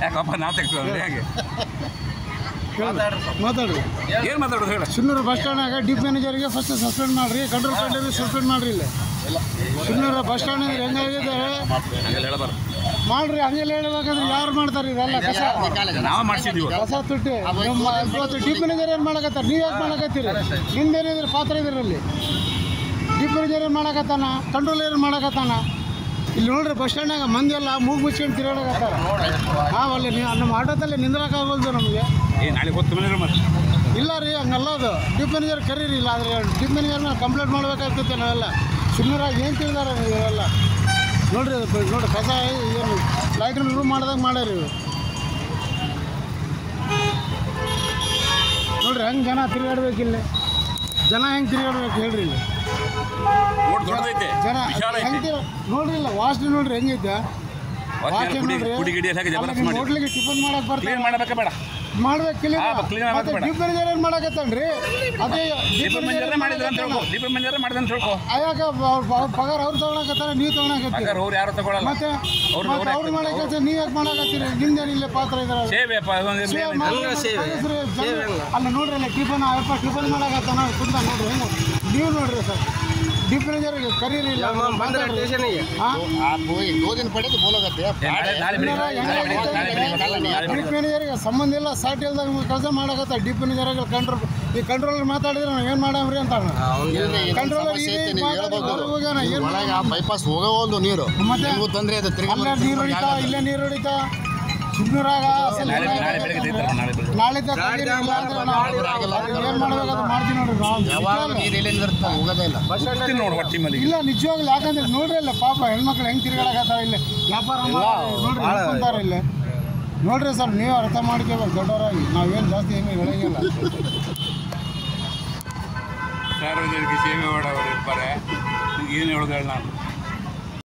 ಯಾಕಪ್ಪ ನಾ ತೆಗ್ದು ಹೇಗೆ ಮಾತಾಡ್ರಿ ಏನು ಮಾತಾಡೋದು ಹೇಳಿ ಸುನ್ನೂರು ಬಸ್ ಸ್ಟ್ಯಾಂಡ್ನಾಗ ಡಿಪ್ ಮ್ಯಾನೇಜರ್ಗೆ ಫಸ್ಟ್ ಸಸ್ಪೆಂಡ್ ಮಾಡಿರಿ ಕಂಟ್ರೋಲ್ ಕಂಟ್ರಿ ಸಸ್ಪೆಂಡ್ ಮಾಡಿರಿ ಇಲ್ಲ ಸುನ್ನೂರು ಬಸ್ ಸ್ಟ್ಯಾಂಡ್ ಹೆಂಗಾಗಿದೆ ಮಾಡ್ರಿ ಹಂಗೆಲ್ಲ ಹೇಳ್ಬೇಕಂದ್ರೆ ಯಾರು ಮಾಡ್ತಾರೆ ಇದೆಲ್ಲ ಕಸ ನಾವು ಮಾಡಿಸಿದ್ವಿ ಕಸ ತುಟ್ಟಿ ಇವತ್ತು ಡಿಪ್ ಮ್ಯಾನೇಜರ್ ಏನು ಮಾಡಕತ್ತಾರೆ ನೀವು ಯಾಕೆ ಮಾಡಕತ್ತೀರಿ ನಿಮ್ದೇನಿದ್ರೆ ಪಾತ್ರ ಇದ್ರಲ್ಲಿ ಡಿಪ್ ಮ್ಯಾನೇಜರ್ ಏನು ಮಾಡಕತ್ತಾನ ಕಂಟ್ರೋಲ್ ಏನು ಮಾಡಕತ್ತಾನ ಇಲ್ಲಿ ನೋಡ್ರಿ ಬಸ್ ಸ್ಟ್ಯಾಂಡ್ನಾಗ ಮಂದಿ ಎಲ್ಲ ಮೂಗು ಮುಚ್ಕೊಂಡು ತಿರುಗಾಡಕತ್ತಾರ ಅಲ್ಲಿ ನಮ್ಮ ಆಟೋದಲ್ಲಿ ನಿಂದ್ರಕ್ಕಾಗೋದು ನಮಗೆ ನಾಳೆ ಗೊತ್ತು ಇಲ್ಲ ರೀ ಹಂಗಲ್ಲ ಅದು ಡಿಪ್ ಮ್ಯಾನೇಜರ್ ಕರೀರಿ ಇಲ್ಲ ಆದರೆ ಡಿಪ್ ಮ್ಯಾನೇಜರ್ನ ಕಂಪ್ಲೇಂಟ್ ಮಾಡ್ಬೇಕಾಗ್ತೈತೆ ನಾವೆಲ್ಲ ಸುಮ್ಮನೆ ಏನು ತಿಳಿದಾರೆ ನೀವೆಲ್ಲ ನೋಡ್ರಿ ನೋಡ್ರಿ ಕಸ ಏನು ಲೈಟ್ರನ್ನ ರೂಮ್ ಮಾಡ್ದಂಗೆ ಮಾಡ್ಯಾರಿ ನೋಡ್ರಿ ಹೆಂಗೆ ಜನ ತಿರುಗಾಡ್ಬೇಕಿಲ್ಲ ಜನ ಹೆಂಗೆ ತಿರುಗಾಡ್ಬೇಕು ಹೇಳ್ರಿ ಇಲ್ಲಿ ಜನ ಹೆಂಗೆ ನೋಡ್ರಿ ಇಲ್ಲ ವಾಸನೆ ನೋಡ್ರಿ ಹೆಂಗೈತೆ ವಾಸನೆ ನೋಡ್ರಿ ಹೋಟ್ಲಿಗೆ ಟಿಫನ್ ಮಾಡಕ್ಕೆ ಬರ್ತಾರೆ ಮಾಡಬೇಕಾ ಬೇಡ ಮಾಡ್ಬೇಕಿಲ್ಲ ಮತ್ತೆ ಡಿಪ್ ಮ್ಯಾನೇಜರ್ ಏನು ಮಾಡಕತ್ತನ್ರಿ ಅದೇ ಯಾಕ ಪಗಾರ ಅವ್ರು ತಗೊಳಕತ್ತಾರ ನೀವು ತಗೊಳಕತ್ತೀರಿ ಮತ್ತೆ ಅವ್ರು ಮಾಡಕತ್ತ ನೀವು ಯಾಕೆ ಮಾಡಕತ್ತೀರಿ ನಿಮ್ದೇನಿಲ್ಲ ಪಾತ್ರ ಇದಾರೆ ಅಲ್ಲ ನೋಡ್ರಿ ಅಲ್ಲ ಟಿಫನ್ ಅಪ್ಪ ಟಿಫನ್ ಮಾಡಕತ್ತಾನ ಕುಂತ ನೋಡ್ರಿ ಹೆಂಗೆ ನೀವು ನೋಡ್ರಿ ಸರ್ ಡಿಪ್ ಮ್ಯಾನೇಜರ್ ಕರೀರಿಲ್ಲ ಡಿಪ್ ಮ್ಯಾನೇಜರ್ಗೆ ಸಂಬಂಧ ಇಲ್ಲ ಸಾಟ್ ಇಲ್ದಾಗ ಕೆಲಸ ಮಾಡಕತ್ತ ಡಿಪ್ ಮ್ಯಾನೇಜರ್ ಕಂಟ್ರೋಲರ್ ಮಾತಾಡಿದ್ರೆ ನಾವು ಏನು ಮಾಡಮ್ರಿ ಅಂತ ಕಂಟ್ರೋಲರ್ ಬೈಪಾಸ್ ಹೋಗೋದು ನೀರು ಮತ್ತೆ ತೊಂದರೆ ನೀರು ಹೊಡಿತಾ ಇಲ್ಲೇ ನೀರು ಹೊಡಿತಾ ಸುಮ್ಮನಿರಾಗ ನಾಳೆ ಏನು ಮಾಡ್ಬೇಕಾದ್ರೆ ಮಾಡ್ತೀವಿ ನೋಡ್ರಿ ಇಲ್ಲ ನಿಜವಾಗ್ಲು ಯಾಕಂದ್ರೆ ನೋಡ್ರಿ ಇಲ್ಲ ಪಾಪ ಹೆಣ್ಮಕ್ಳು ಹೆಂಗೆ ತಿರುಗಾಡಕತ್ತಾರ ಇಲ್ಲಿ ವ್ಯಾಪಾರ ನೋಡ್ರಿ ಹೇಳ್ಕೊಂತಾರೆ ಇಲ್ಲಿ ನೋಡ್ರಿ ಸರ್ ನೀವು ಅರ್ಥ ಮಾಡ್ಕೋಬೇಕು ದೊಡ್ಡವರಾಗಿ ನಾವೇನು ಜಾಸ್ತಿ ಏನು ಹೇಳಂಗಿಲ್ಲ ಸಾರ್ವಜನಿಕ ಸೇವೆ ಮಾಡೋರು ಇರ್ತಾರೆ ಏನು ಹೇಳೋದು ಹೇಳ ನಾನು